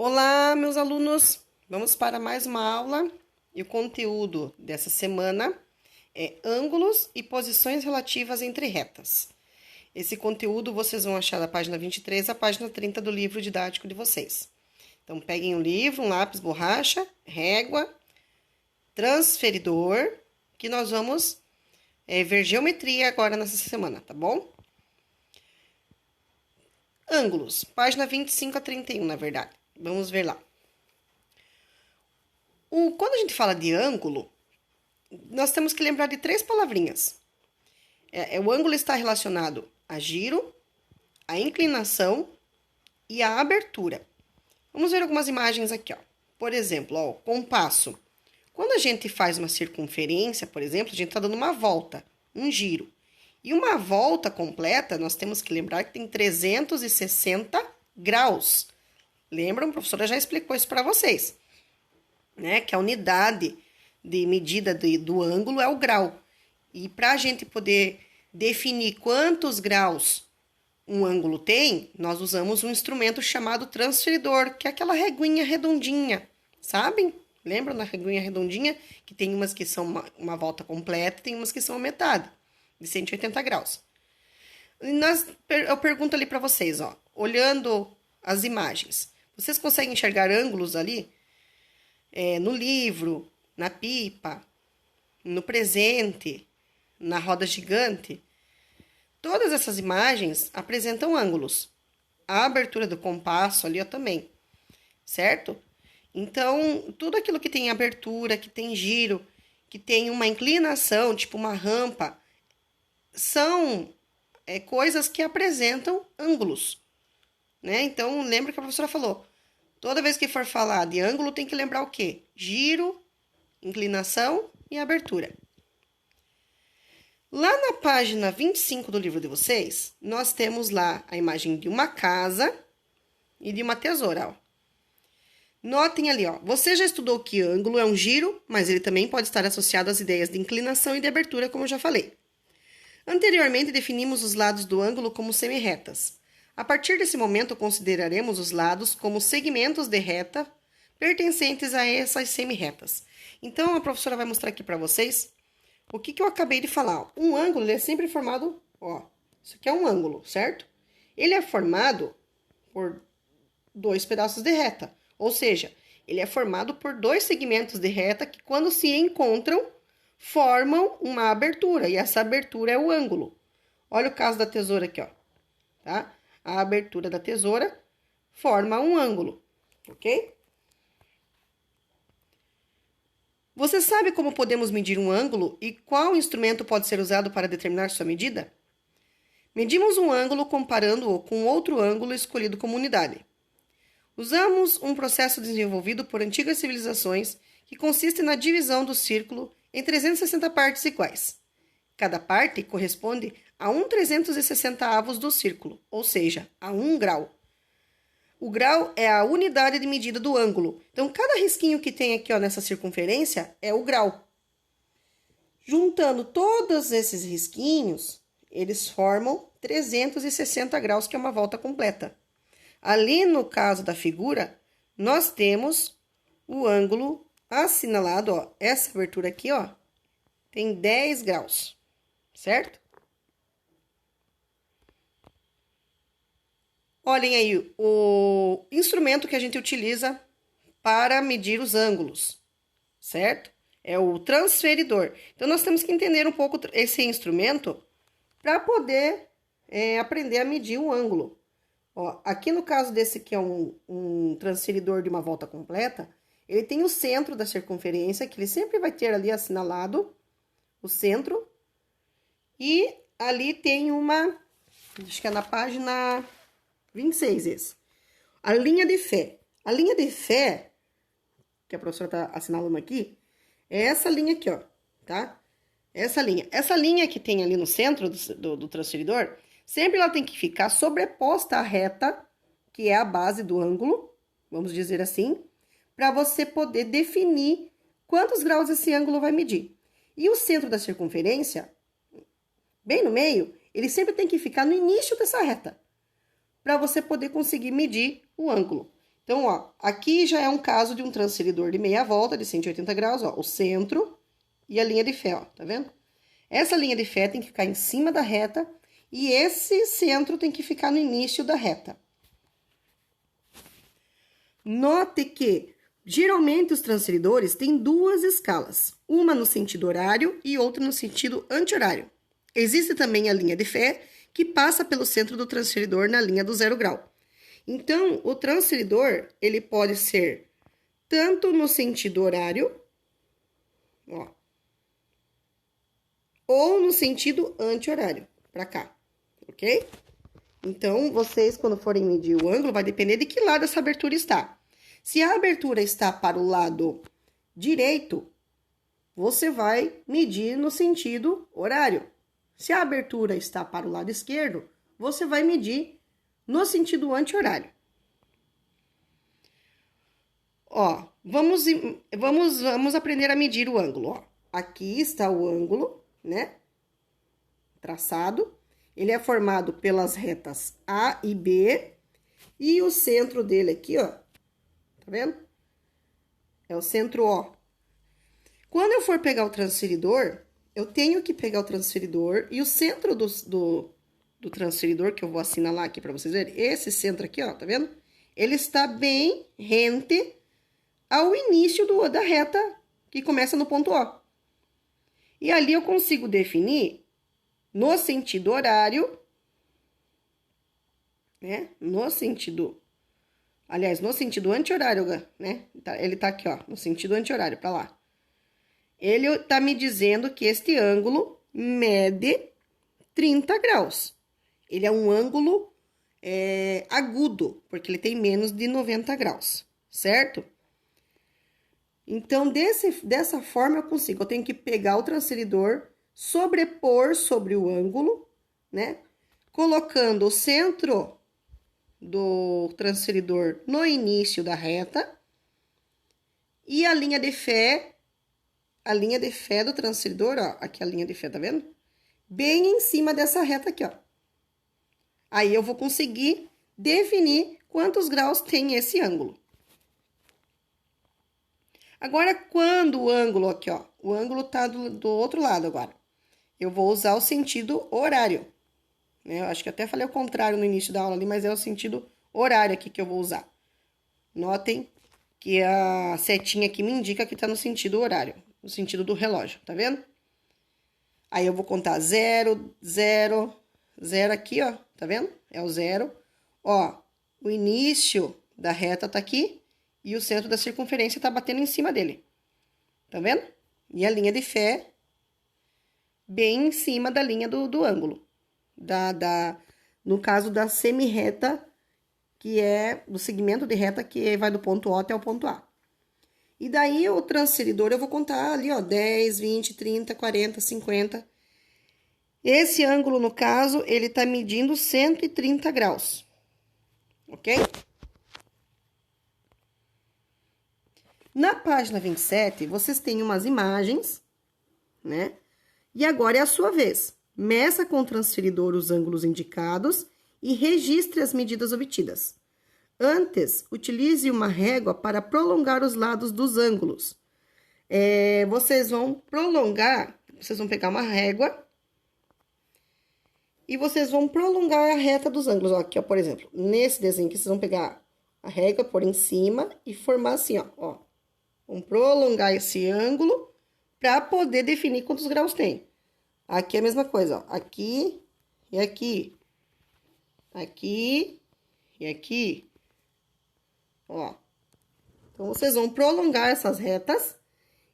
Olá, meus alunos! Vamos para mais uma aula e o conteúdo dessa semana é ângulos e posições relativas entre retas. Esse conteúdo vocês vão achar da página 23 à página 30 do livro didático de vocês. Então, peguem o livro, um lápis, borracha, régua, transferidor, que nós vamos ver geometria agora nessa semana, tá bom? Ângulos, página 25 a 31, na verdade. Vamos ver lá. Quando a gente fala de ângulo, nós temos que lembrar de três palavrinhas. O ângulo está relacionado a giro, a inclinação e a abertura. Vamos ver algumas imagens aqui, ó. Por exemplo, ó, o compasso. Quando a gente faz uma circunferência, por exemplo, a gente está dando uma volta, um giro. E uma volta completa, nós temos que lembrar que tem 360 graus. Lembram? A professora já explicou isso para vocês, né? Que a unidade de medida do ângulo é o grau. E para a gente poder definir quantos graus um ângulo tem, nós usamos um instrumento chamado transferidor, que é aquela reguinha redondinha, sabem? Lembram da reguinha redondinha? Que tem umas que são uma volta completa e tem umas que são a metade, de 180 graus. Eu pergunto ali para vocês, ó, olhando as imagens, vocês conseguem enxergar ângulos ali? No livro, na pipa, no presente, na roda gigante? Todas essas imagens apresentam ângulos. A abertura do compasso ali, ó, também, certo? Então, tudo aquilo que tem abertura, que tem giro, que tem uma inclinação, tipo uma rampa, são coisas que apresentam ângulos, né? Então, lembra que a professora falou, toda vez que for falar de ângulo, tem que lembrar o quê? Giro, inclinação e abertura. Lá na página 25 do livro de vocês, nós temos lá a imagem de uma casa e de uma tesoura, ó. Notem ali, ó, você já estudou que ângulo é um giro, mas ele também pode estar associado às ideias de inclinação e de abertura, como eu já falei. Anteriormente, definimos os lados do ângulo como semirretas. A partir desse momento, consideraremos os lados como segmentos de reta pertencentes a essas semirretas. Então, a professora vai mostrar aqui para vocês o que eu acabei de falar. Um ângulo ele é sempre formado, ó, isso aqui é um ângulo, certo? Ele é formado por dois pedaços de reta, ou seja, ele é formado por dois segmentos de reta que, quando se encontram, formam uma abertura, e essa abertura é o ângulo. Olha o caso da tesoura aqui, ó, tá? A abertura da tesoura forma um ângulo, ok? Você sabe como podemos medir um ângulo e qual instrumento pode ser usado para determinar sua medida? Medimos um ângulo comparando-o com outro ângulo escolhido como unidade. Usamos um processo desenvolvido por antigas civilizações que consiste na divisão do círculo em 360 partes iguais. Cada parte corresponde a 1/360 do círculo, ou seja, a 1 grau. O grau é a unidade de medida do ângulo. Então, cada risquinho que tem aqui, ó, nessa circunferência é o grau. Juntando todos esses risquinhos, eles formam 360 graus, que é uma volta completa. Ali, no caso da figura, nós temos o ângulo assinalado, ó, essa abertura aqui, ó, tem 10 graus, certo? Olhem aí o instrumento que a gente utiliza para medir os ângulos, certo? É o transferidor. Então, nós temos que entender um pouco esse instrumento para poder aprender a medir o ângulo. Ó, aqui no caso desse que é um transferidor de uma volta completa, ele tem o centro da circunferência, que ele sempre vai ter ali assinalado o centro. E ali tem uma, acho que é na página 26 esse. A linha de fé. A linha de fé, que a professora está assinalando aqui, é essa linha aqui, ó, tá? Essa linha. Essa linha que tem ali no centro do transferidor, sempre ela tem que ficar sobreposta à reta, que é a base do ângulo, vamos dizer assim, para você poder definir quantos graus esse ângulo vai medir. E o centro da circunferência, bem no meio, ele sempre tem que ficar no início dessa reta, para você poder conseguir medir o ângulo. Então, ó, aqui já é um caso de um transferidor de meia volta, de 180 graus, ó, o centro e a linha de fé, ó, tá vendo? Essa linha de fé tem que ficar em cima da reta e esse centro tem que ficar no início da reta. Note que, geralmente, os transferidores têm duas escalas, uma no sentido horário e outra no sentido anti-horário. Existe também a linha de fé, que passa pelo centro do transferidor na linha do 0 grau. Então, o transferidor, ele pode ser tanto no sentido horário, ó, ou no sentido anti-horário, para cá, ok? Então, vocês, quando forem medir o ângulo, vai depender de que lado essa abertura está. Se a abertura está para o lado direito, você vai medir no sentido horário. Se a abertura está para o lado esquerdo, você vai medir no sentido anti-horário. Ó, vamos aprender a medir o ângulo, ó. Aqui está o ângulo, né? Traçado. Ele é formado pelas retas A e B. E o centro dele aqui, ó. Tá vendo? É o centro O. Quando eu for pegar o transferidor, eu tenho que pegar o transferidor e o centro do transferidor, que eu vou assinalar aqui para vocês verem, esse centro aqui, ó, tá vendo? Ele está bem rente ao início da reta que começa no ponto O. E ali eu consigo definir no sentido horário, né? No sentido anti-horário, né? Ele tá aqui, ó, no sentido anti-horário, para lá. Ele tá me dizendo que este ângulo mede 30 graus. Ele é um ângulo agudo, porque ele tem menos de 90 graus, certo? Então, dessa forma eu consigo. Eu tenho que pegar o transferidor, sobrepor sobre o ângulo, né? Colocando o centro do transferidor no início da reta e a linha de fé do transferidor, ó, aqui a linha de fé, tá vendo? Bem em cima dessa reta aqui, ó. Aí eu vou conseguir definir quantos graus tem esse ângulo. Agora, quando o ângulo aqui, ó, o ângulo tá do outro lado agora, eu vou usar o sentido horário. Eu acho que até falei o contrário no início da aula ali, mas é o sentido horário aqui que eu vou usar. Notem que a setinha aqui me indica que tá no sentido horário, no sentido do relógio, tá vendo? Aí eu vou contar 0, 0, 0 aqui, ó, tá vendo? É o 0. Ó, o início da reta tá aqui e o centro da circunferência tá batendo em cima dele. Tá vendo? E a linha de fé bem em cima da linha do ângulo. No caso da semi-reta, que é do segmento de reta que vai do ponto O até o ponto A. E daí, o transferidor, eu vou contar ali, ó, 10, 20, 30, 40, 50. Esse ângulo, no caso, ele tá medindo 130 graus. Ok? Na página 27, vocês têm umas imagens, né? E agora é a sua vez. Meça com o transferidor os ângulos indicados e registre as medidas obtidas. Antes, utilize uma régua para prolongar os lados dos ângulos. Vocês vão pegar uma régua e vocês vão prolongar a reta dos ângulos. Ó, aqui, ó, por exemplo, nesse desenho aqui, vocês vão pegar a régua, pôr em cima e formar assim, ó. Vamos prolongar esse ângulo para poder definir quantos graus tem. Aqui é a mesma coisa, ó. Aqui e aqui. Aqui e aqui. Ó. Então, vocês vão prolongar essas retas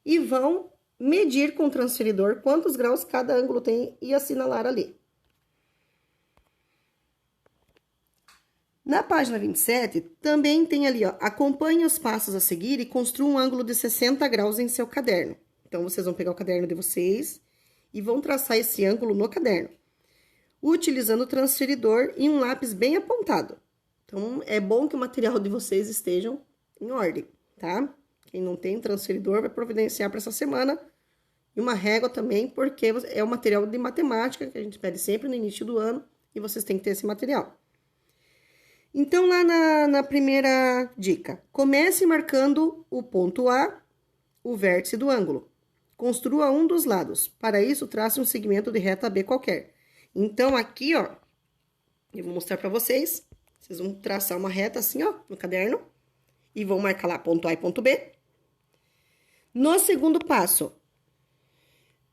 e vão medir com o transferidor quantos graus cada ângulo tem e assinalar ali. Na página 27, também tem ali, ó, acompanhe os passos a seguir e construa um ângulo de 60 graus em seu caderno. Então, vocês vão pegar o caderno de vocês e vão traçar esse ângulo no caderno, utilizando o transferidor e um lápis bem apontado. Então, é bom que o material de vocês estejam em ordem, tá? Quem não tem transferidor vai providenciar para essa semana. E uma régua também, porque é o material de matemática que a gente pede sempre no início do ano e vocês têm que ter esse material. Então, lá na primeira dica, comece marcando o ponto A, o vértice do ângulo. Construa um dos lados. Para isso, trace um segmento de reta B qualquer. Então, aqui, ó, eu vou mostrar para vocês. Vocês vão traçar uma reta assim, ó, no caderno. E vão marcar lá ponto A e ponto B. No segundo passo,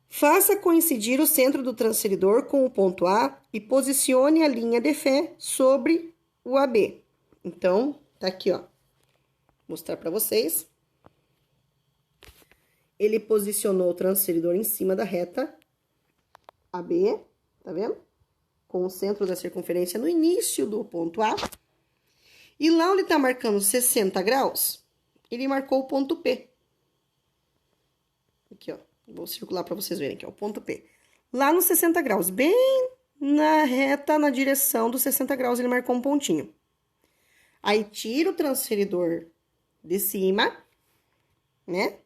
faça coincidir o centro do transferidor com o ponto A e posicione a linha de fé sobre o AB. Então, tá aqui, ó. Vou mostrar para vocês. Ele posicionou o transferidor em cima da reta AB, tá vendo? Com o centro da circunferência no início do ponto A. E lá onde tá marcando 60 graus, ele marcou o ponto P. Aqui, ó. Vou circular para vocês verem aqui, ó, o ponto P. Lá nos 60 graus, bem na reta, na direção dos 60 graus, ele marcou um pontinho. Aí, tira o transferidor de cima, né?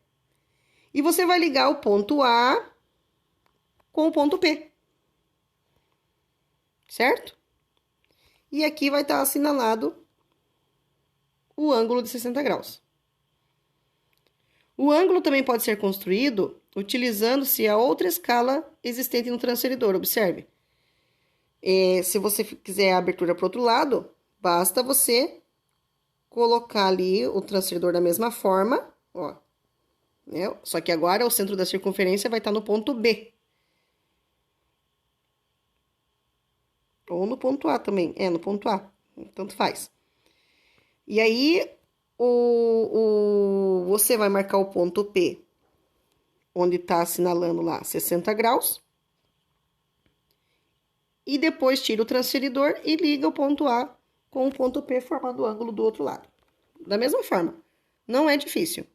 E você vai ligar o ponto A com o ponto P. Certo? E aqui vai estar assinalado o ângulo de 60 graus. O ângulo também pode ser construído utilizando-se a outra escala existente no transferidor. Observe. Se você quiser a abertura para o outro lado, basta você colocar ali o transferidor da mesma forma, ó. Né? Só que agora o centro da circunferência vai estar no ponto B. Ou no ponto A também. No ponto A. Tanto faz. E aí, você vai marcar o ponto P, onde está assinalando lá 60 graus. E depois tira o transferidor e liga o ponto A com o ponto P, formando o ângulo do outro lado. Da mesma forma. Não é difícil.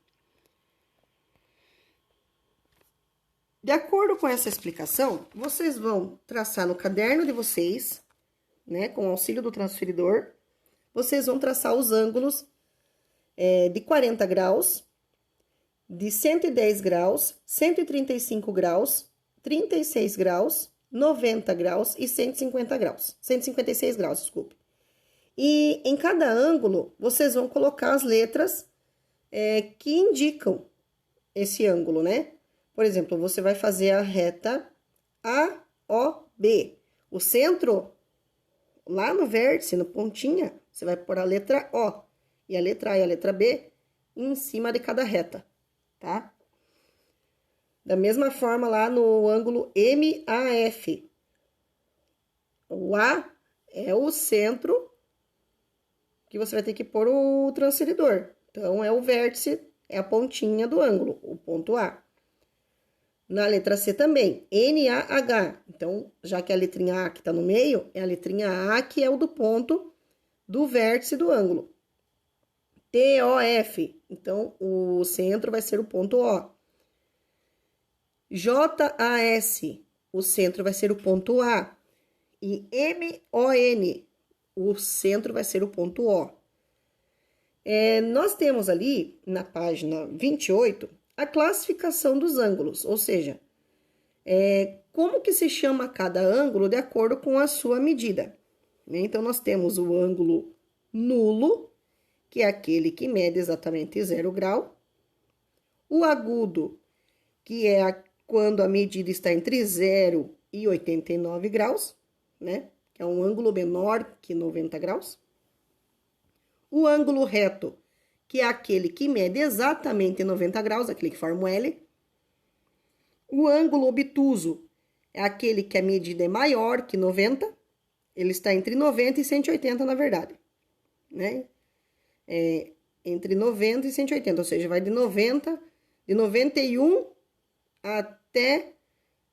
De acordo com essa explicação, vocês vão traçar no caderno de vocês, né, com o auxílio do transferidor, vocês vão traçar os ângulos de 40 graus, de 110 graus, 135 graus, 36 graus, 90 graus e 150 graus. 156 graus, desculpe. E em cada ângulo, vocês vão colocar as letras que indicam esse ângulo, né? Por exemplo, você vai fazer a reta AOB. O centro, lá no vértice, no pontinha, você vai pôr a letra O. E a letra A e a letra B em cima de cada reta, tá? Da mesma forma, lá no ângulo MAF. O A é o centro que você vai ter que pôr o transferidor. Então, é o vértice, é a pontinha do ângulo, o ponto A. Na letra C também, NAH. Então, já que a letrinha A que tá no meio, é a letrinha A que é o do ponto do vértice do ângulo. TOF. Então, o centro vai ser o ponto O. JAS. O centro vai ser o ponto A. E MON. O centro vai ser o ponto O. Nós temos ali, na página 28, a classificação dos ângulos, ou seja, como que se chama cada ângulo de acordo com a sua medida. Então, nós temos o ângulo nulo, que é aquele que mede exatamente 0 grau. O agudo, que é quando a medida está entre 0 e 89 graus, né? Que é um ângulo menor que 90 graus. O ângulo reto, que é aquele que mede exatamente 90 graus, aquele que forma um L. O ângulo obtuso é aquele que a medida é maior que 90. Ele está entre 90 e 180, na verdade, né? Entre 90 e 180, ou seja, vai de 91 até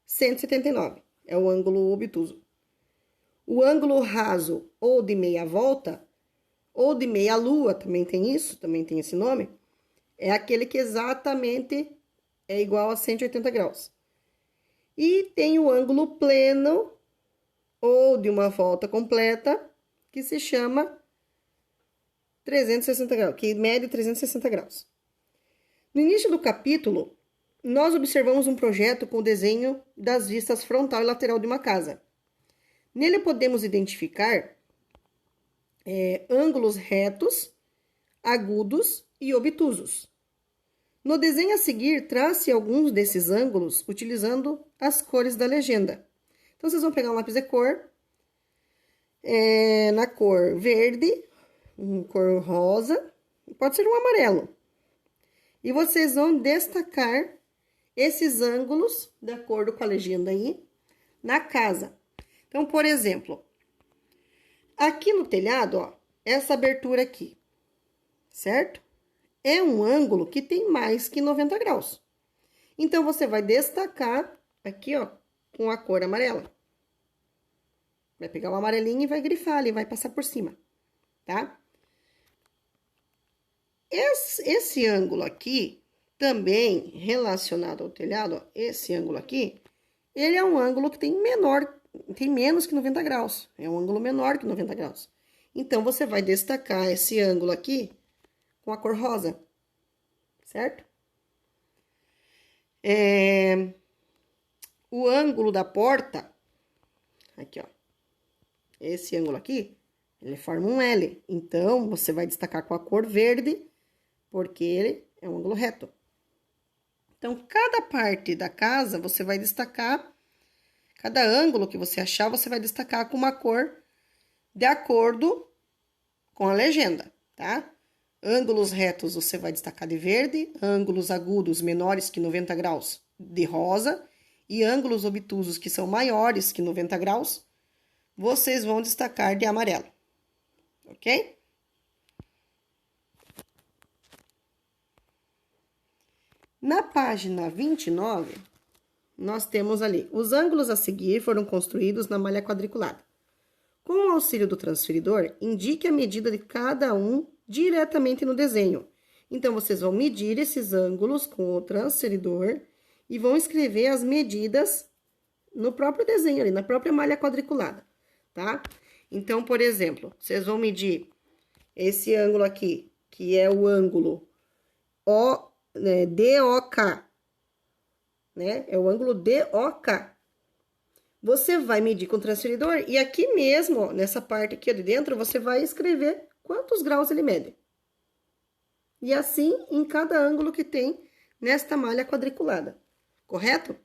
179. É o ângulo obtuso. O ângulo raso, ou de meia volta, ou de meia lua, também tem isso, também tem esse nome, é aquele que exatamente é igual a 180 graus. E tem o ângulo pleno, ou de uma volta completa, que se chama 360 graus, que mede 360 graus. No início do capítulo, nós observamos um projeto com o desenho das vistas frontal e lateral de uma casa. Nele podemos identificar ângulos retos, agudos e obtusos. No desenho a seguir, trace alguns desses ângulos utilizando as cores da legenda. Então, vocês vão pegar um lápis de cor, na cor verde, cor rosa, pode ser um amarelo. E vocês vão destacar esses ângulos, de acordo com a legenda aí, na casa. Então, por exemplo, aqui no telhado, ó, essa abertura aqui, certo? É um ângulo que tem mais que 90 graus. Então, você vai destacar aqui, ó, com a cor amarela. Vai pegar o amarelinho e vai grifar ali, vai passar por cima, tá? Esse ângulo aqui, também relacionado ao telhado, ó, esse ângulo aqui, ele é um ângulo que tem menos que 90 graus. É um ângulo menor que 90 graus. Então, você vai destacar esse ângulo aqui com a cor rosa, certo? O ângulo da porta, aqui, ó, esse ângulo aqui, ele forma um L. Então, você vai destacar com a cor verde, porque ele é um ângulo reto. Então, cada parte da casa, você vai destacar, cada ângulo que você achar, você vai destacar com uma cor de acordo com a legenda, tá? Ângulos retos você vai destacar de verde, ângulos agudos menores que 90 graus de rosa e ângulos obtusos que são maiores que 90 graus, vocês vão destacar de amarelo, ok? Na página 29, nós temos ali, os ângulos a seguir foram construídos na malha quadriculada. Com o auxílio do transferidor, indique a medida de cada um diretamente no desenho. Então, vocês vão medir esses ângulos com o transferidor e vão escrever as medidas no próprio desenho ali, na própria malha quadriculada, tá? Então, por exemplo, vocês vão medir esse ângulo aqui, que é o ângulo DOK, né? É o ângulo DOK. Você vai medir com o transferidor e aqui mesmo, ó, nessa parte aqui de dentro, você vai escrever quantos graus ele mede. E assim em cada ângulo que tem nesta malha quadriculada, correto?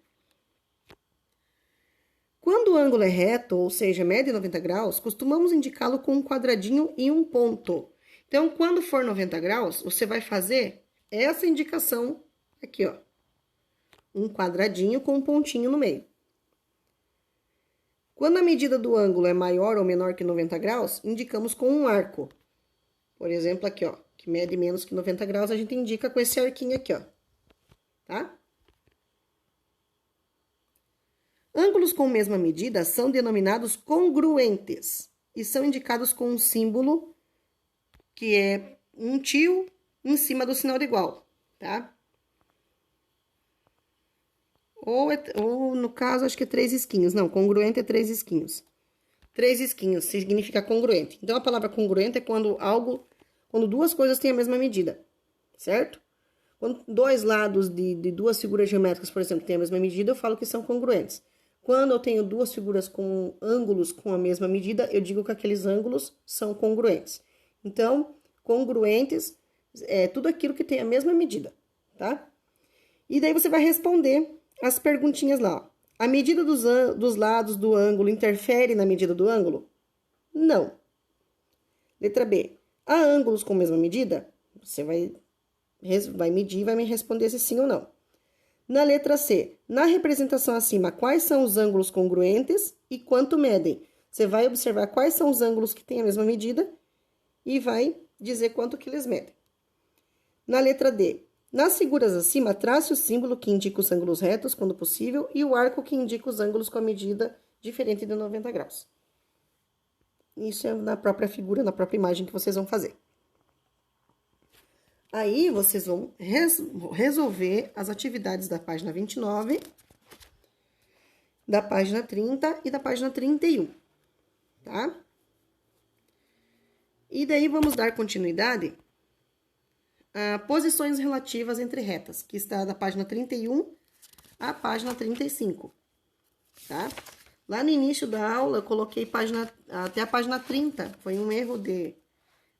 Quando o ângulo é reto, ou seja, mede 90 graus, costumamos indicá-lo com um quadradinho e um ponto. Então, quando for 90 graus, você vai fazer essa indicação aqui, ó. Um quadradinho com um pontinho no meio. Quando a medida do ângulo é maior ou menor que 90 graus, indicamos com um arco. Por exemplo, aqui, ó, que mede menos que 90 graus, a gente indica com esse arquinho aqui, ó. Tá? Ângulos com mesma medida são denominados congruentes e são indicados com um símbolo que é um tio em cima do sinal de igual, tá? Ou no caso, acho que é 3 esquinhos. Não, congruente é 3 esquinhos. 3 esquinhos significa congruente. Então, a palavra congruente é quando duas coisas têm a mesma medida, certo? Quando dois lados de duas figuras geométricas, por exemplo, têm a mesma medida, eu falo que são congruentes. Quando eu tenho duas figuras com ângulos com a mesma medida, eu digo que aqueles ângulos são congruentes. Então, congruentes é tudo aquilo que tem a mesma medida, tá? E daí você vai responder as perguntinhas lá, ó. A medida dos lados do ângulo interfere na medida do ângulo? Não. Letra B. Há ângulos com a mesma medida? Você vai medir e vai me responder se sim ou não. Na letra C. Na representação acima, quais são os ângulos congruentes e quanto medem? Você vai observar quais são os ângulos que têm a mesma medida e vai dizer quanto que eles medem. Na letra D. Nas figuras acima, trace o símbolo que indica os ângulos retos, quando possível, e o arco que indica os ângulos com a medida diferente de 90 graus. Isso é na própria figura, na própria imagem que vocês vão fazer. Aí, vocês vão resolver as atividades da página 29, da página 30 e da página 31, tá? E daí, vamos dar continuidade a posições relativas entre retas, que está da página 31 à página 35, tá? Lá no início da aula, eu coloquei até a página 30. Foi um erro de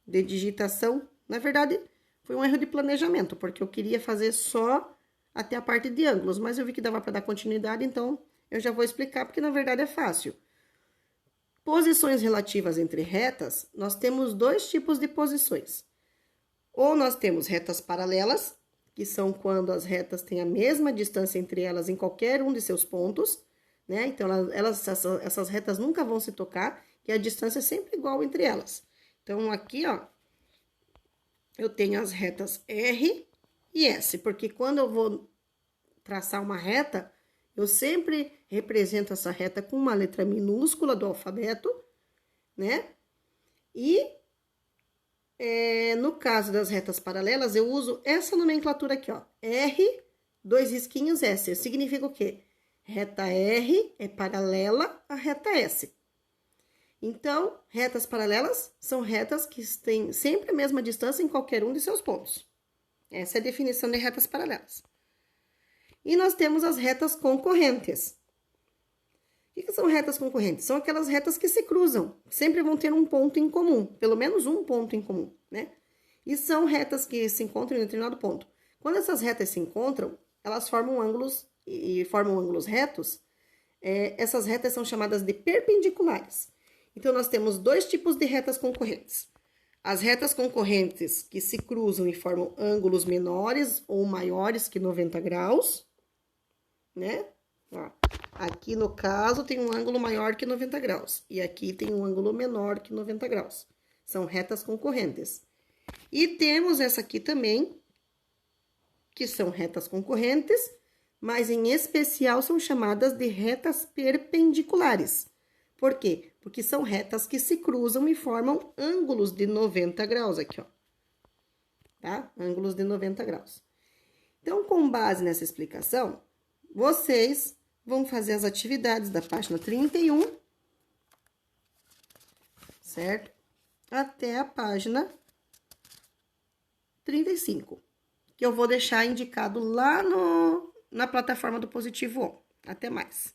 digitação. Na verdade, foi um erro de planejamento, porque eu queria fazer só até a parte de ângulos, mas eu vi que dava para dar continuidade, então eu já vou explicar, porque na verdade é fácil. Posições relativas entre retas, nós temos dois tipos de posições. Ou nós temos retas paralelas, que são quando as retas têm a mesma distância entre elas em qualquer um de seus pontos, né? Então, essas retas nunca vão se tocar, e a distância é sempre igual entre elas. Então, aqui, ó, eu tenho as retas R e S, porque quando eu vou traçar uma reta, eu sempre represento essa reta com uma letra minúscula do alfabeto, né? E no caso das retas paralelas, eu uso essa nomenclatura aqui, ó. R, dois risquinhos, S. Significa o quê? Reta R é paralela à reta S. Então, retas paralelas são retas que têm sempre a mesma distância em qualquer um de seus pontos. Essa é a definição de retas paralelas. E nós temos as retas concorrentes. O que são retas concorrentes? São aquelas retas que se cruzam, sempre vão ter um ponto em comum, pelo menos um ponto em comum, né? E são retas que se encontram em determinado ponto. Quando essas retas se encontram, elas formam ângulos e formam ângulos retos. Essas retas são chamadas de perpendiculares. Então, nós temos dois tipos de retas concorrentes. As retas concorrentes que se cruzam e formam ângulos menores ou maiores que 90 graus, né? Ó, aqui no caso tem um ângulo maior que 90 graus e aqui tem um ângulo menor que 90 graus. São retas concorrentes. E temos essa aqui também, que são retas concorrentes, mas em especial são chamadas de retas perpendiculares. Por quê? Porque são retas que se cruzam e formam ângulos de 90 graus aqui, ó. Tá? Ângulos de 90 graus. Então, com base nessa explicação, vocês vão fazer as atividades da página 31, certo? Até a página 35, que eu vou deixar indicado lá na plataforma do Positivo On. Até mais!